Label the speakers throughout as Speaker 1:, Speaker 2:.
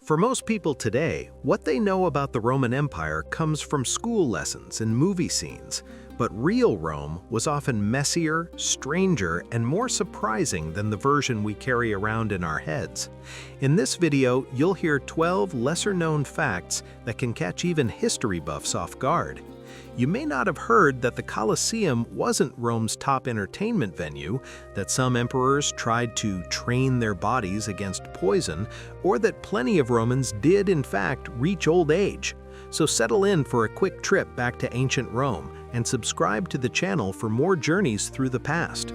Speaker 1: For most people today, what they know about the Roman Empire comes from school lessons and movie scenes, but real Rome was often messier, stranger, and more surprising than the version we carry around in our heads. In this video, you'll hear 12 lesser-known facts that can catch even history buffs off guard. You may not have heard that the Colosseum wasn't Rome's top entertainment venue, that some emperors tried to train their bodies against poison, or that plenty of Romans did in fact reach old age. So settle in for a quick trip back to ancient Rome and subscribe to the channel for more journeys through the past.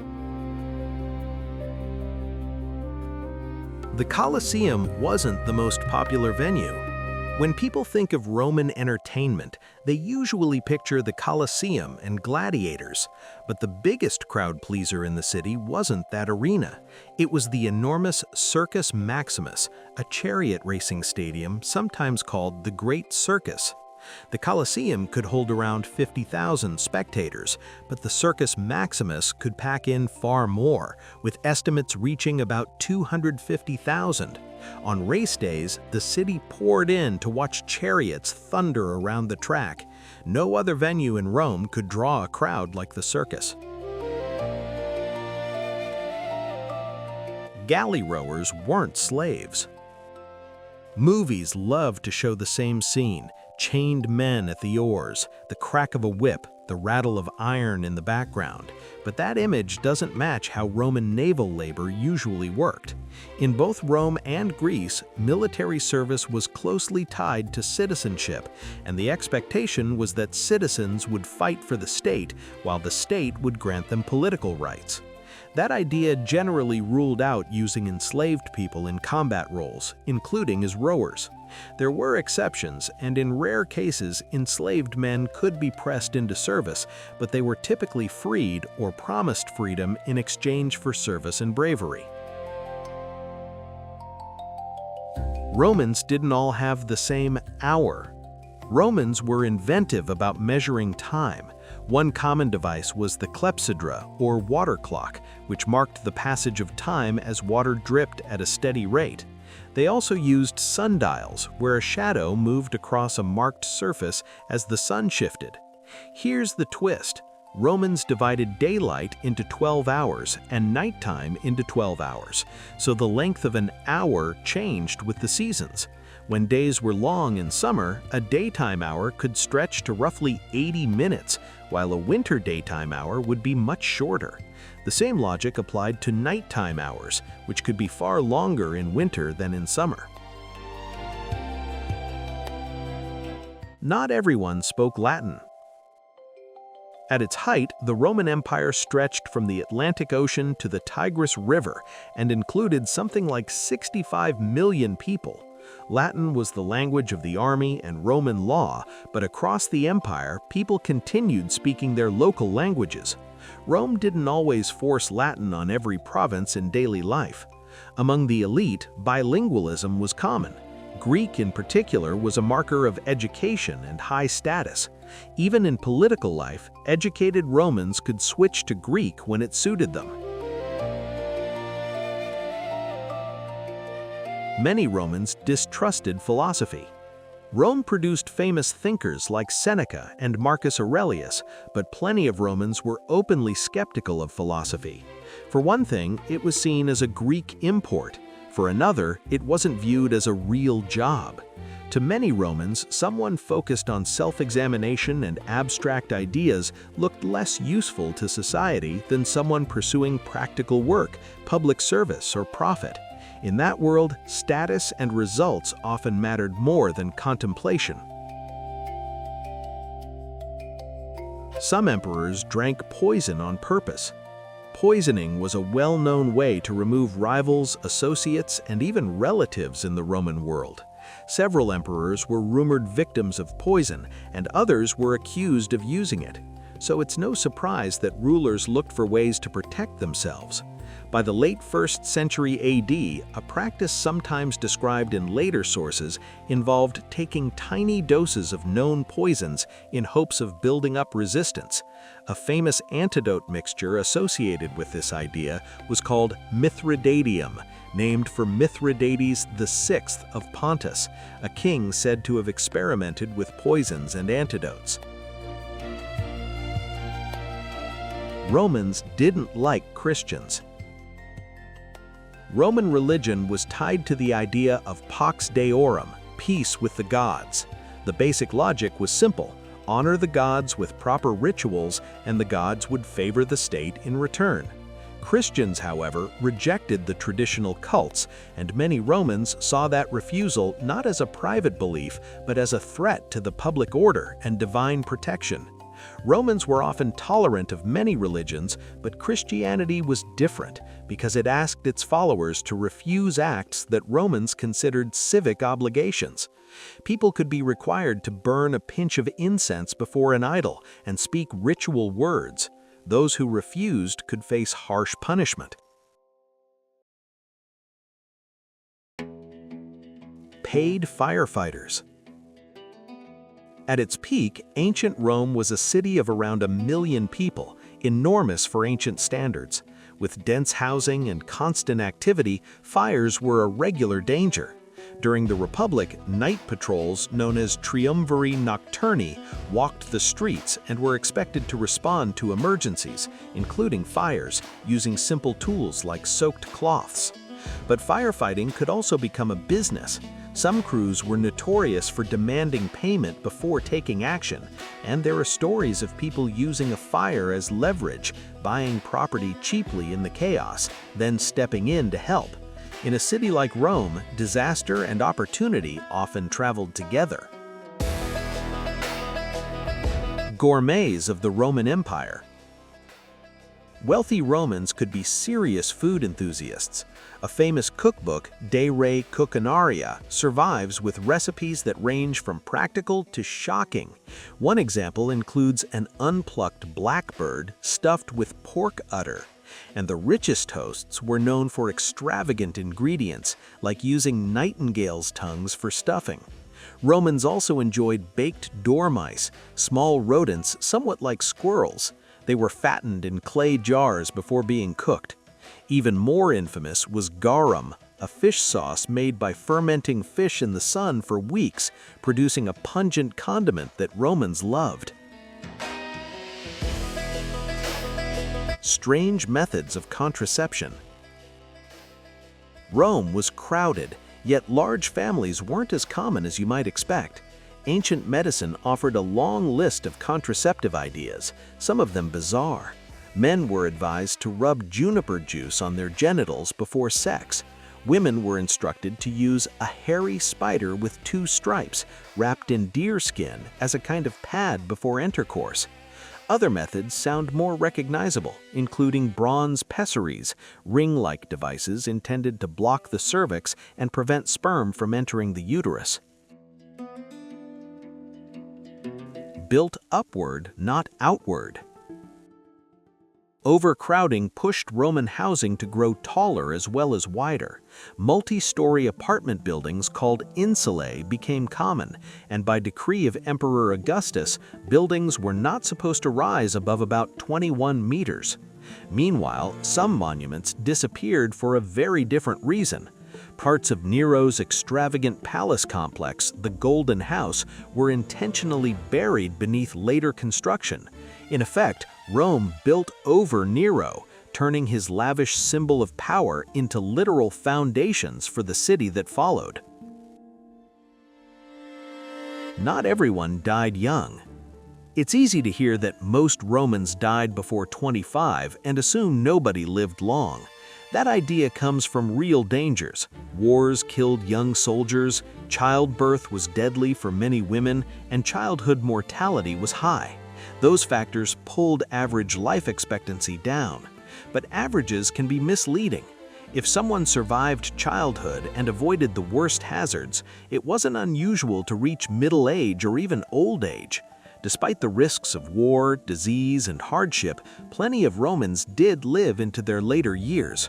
Speaker 1: The Colosseum wasn't the most popular venue. When people think of Roman entertainment, they usually picture the Colosseum and gladiators, but the biggest crowd pleaser in the city wasn't that arena. It was the enormous Circus Maximus, a chariot racing stadium sometimes called the Great Circus. The Colosseum could hold around 50,000 spectators, but the Circus Maximus could pack in far more, with estimates reaching about 250,000. On race days, the city poured in to watch chariots thunder around the track. No other venue in Rome could draw a crowd like the circus. Galley rowers weren't slaves. Movies love to show the same scene: chained men at the oars, the crack of a whip, the rattle of iron in the background. But that image doesn't match how Roman naval labor usually worked. In both Rome and Greece, military service was closely tied to citizenship, and the expectation was that citizens would fight for the state, while the state would grant them political rights. That idea generally ruled out using enslaved people in combat roles, including as rowers. There were exceptions, and in rare cases, enslaved men could be pressed into service, but they were typically freed or promised freedom in exchange for service and bravery. Romans didn't all have the same hour. Romans were inventive about measuring time. One common device was the clepsydra, or water clock, which marked the passage of time as water dripped at a steady rate. They also used sundials, where a shadow moved across a marked surface as the sun shifted. Here's the twist: Romans divided daylight into 12 hours and nighttime into 12 hours, so the length of an hour changed with the seasons. When days were long in summer, a daytime hour could stretch to roughly 80 minutes, while a winter daytime hour would be much shorter. The same logic applied to nighttime hours, which could be far longer in winter than in summer. Not everyone spoke Latin. At its height, the Roman Empire stretched from the Atlantic Ocean to the Tigris River and included something like 65 million people. Latin was the language of the army and Roman law, but across the empire, people continued speaking their local languages. Rome didn't always force Latin on every province in daily life. Among the elite, bilingualism was common. Greek in particular was a marker of education and high status. Even in political life, educated Romans could switch to Greek when it suited them. Many Romans distrusted philosophy. Rome produced famous thinkers like Seneca and Marcus Aurelius, but plenty of Romans were openly skeptical of philosophy. For one thing, it was seen as a Greek import. For another, it wasn't viewed as a real job. To many Romans, someone focused on self-examination and abstract ideas looked less useful to society than someone pursuing practical work, public service, or profit. In that world, status and results often mattered more than contemplation. Some emperors drank poison on purpose. Poisoning was a well-known way to remove rivals, associates, and even relatives in the Roman world. Several emperors were rumored victims of poison, and others were accused of using it. So it's no surprise that rulers looked for ways to protect themselves. By the late 1st century AD, a practice sometimes described in later sources involved taking tiny doses of known poisons in hopes of building up resistance. A famous antidote mixture associated with this idea was called Mithridatium, named for Mithridates VI of Pontus, a king said to have experimented with poisons and antidotes. Romans didn't like Christians. Roman religion was tied to the idea of pax deorum, peace with the gods. The basic logic was simple: honor the gods with proper rituals, and the gods would favor the state in return. Christians, however, rejected the traditional cults, and many Romans saw that refusal not as a private belief, but as a threat to the public order and divine protection. Romans were often tolerant of many religions, but Christianity was different because it asked its followers to refuse acts that Romans considered civic obligations. People could be required to burn a pinch of incense before an idol and speak ritual words. Those who refused could face harsh punishment. Paid firefighters. At its peak, ancient Rome was a city of around 1 million people, enormous for ancient standards. With dense housing and constant activity, fires were a regular danger. During the Republic, night patrols known as triumviri nocturni walked the streets and were expected to respond to emergencies, including fires, using simple tools like soaked cloths. But firefighting could also become a business. Some crews were notorious for demanding payment before taking action, and there are stories of people using a fire as leverage, buying property cheaply in the chaos, then stepping in to help. In a city like Rome, disaster and opportunity often traveled together. Gourmets of the Roman Empire. Wealthy Romans could be serious food enthusiasts. A famous cookbook, De Re Cucinaria, survives with recipes that range from practical to shocking. One example includes an unplucked blackbird stuffed with pork udder. And the richest hosts were known for extravagant ingredients, like using nightingales' tongues for stuffing. Romans also enjoyed baked dormice, small rodents somewhat like squirrels. They were fattened in clay jars before being cooked. Even more infamous was garum, a fish sauce made by fermenting fish in the sun for weeks, producing a pungent condiment that Romans loved. Strange methods of contraception. Rome was crowded, yet large families weren't as common as you might expect. Ancient medicine offered a long list of contraceptive ideas, some of them bizarre. Men were advised to rub juniper juice on their genitals before sex. Women were instructed to use a hairy spider with 2 stripes, wrapped in deer skin as a kind of pad before intercourse. Other methods sound more recognizable, including bronze pessaries, ring-like devices intended to block the cervix and prevent sperm from entering the uterus. Built upward, not outward. Overcrowding pushed Roman housing to grow taller as well as wider. Multi-story apartment buildings called insulae became common, and by decree of Emperor Augustus, buildings were not supposed to rise above about 21 meters. Meanwhile, some monuments disappeared for a very different reason. Parts of Nero's extravagant palace complex, the Golden House, were intentionally buried beneath later construction. In effect, Rome built over Nero, turning his lavish symbol of power into literal foundations for the city that followed. Not everyone died young. It's easy to hear that most Romans died before 25 and assume nobody lived long. That idea comes from real dangers. Wars killed young soldiers, childbirth was deadly for many women, and childhood mortality was high. Those factors pulled average life expectancy down. But averages can be misleading. If someone survived childhood and avoided the worst hazards, it wasn't unusual to reach middle age or even old age. Despite the risks of war, disease, and hardship, plenty of Romans did live into their later years.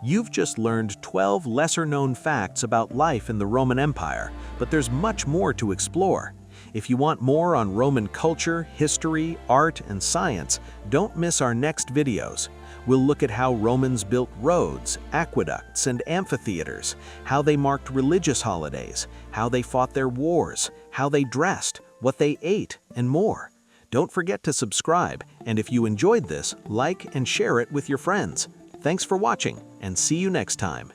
Speaker 1: You've just learned 12 lesser-known facts about life in the Roman Empire, but there's much more to explore. If you want more on Roman culture, history, art, and science, don't miss our next videos. We'll look at how Romans built roads, aqueducts, and amphitheaters, how they marked religious holidays, how they fought their wars, how they dressed, what they ate, and more. Don't forget to subscribe, and if you enjoyed this, like and share it with your friends. Thanks for watching, and see you next time.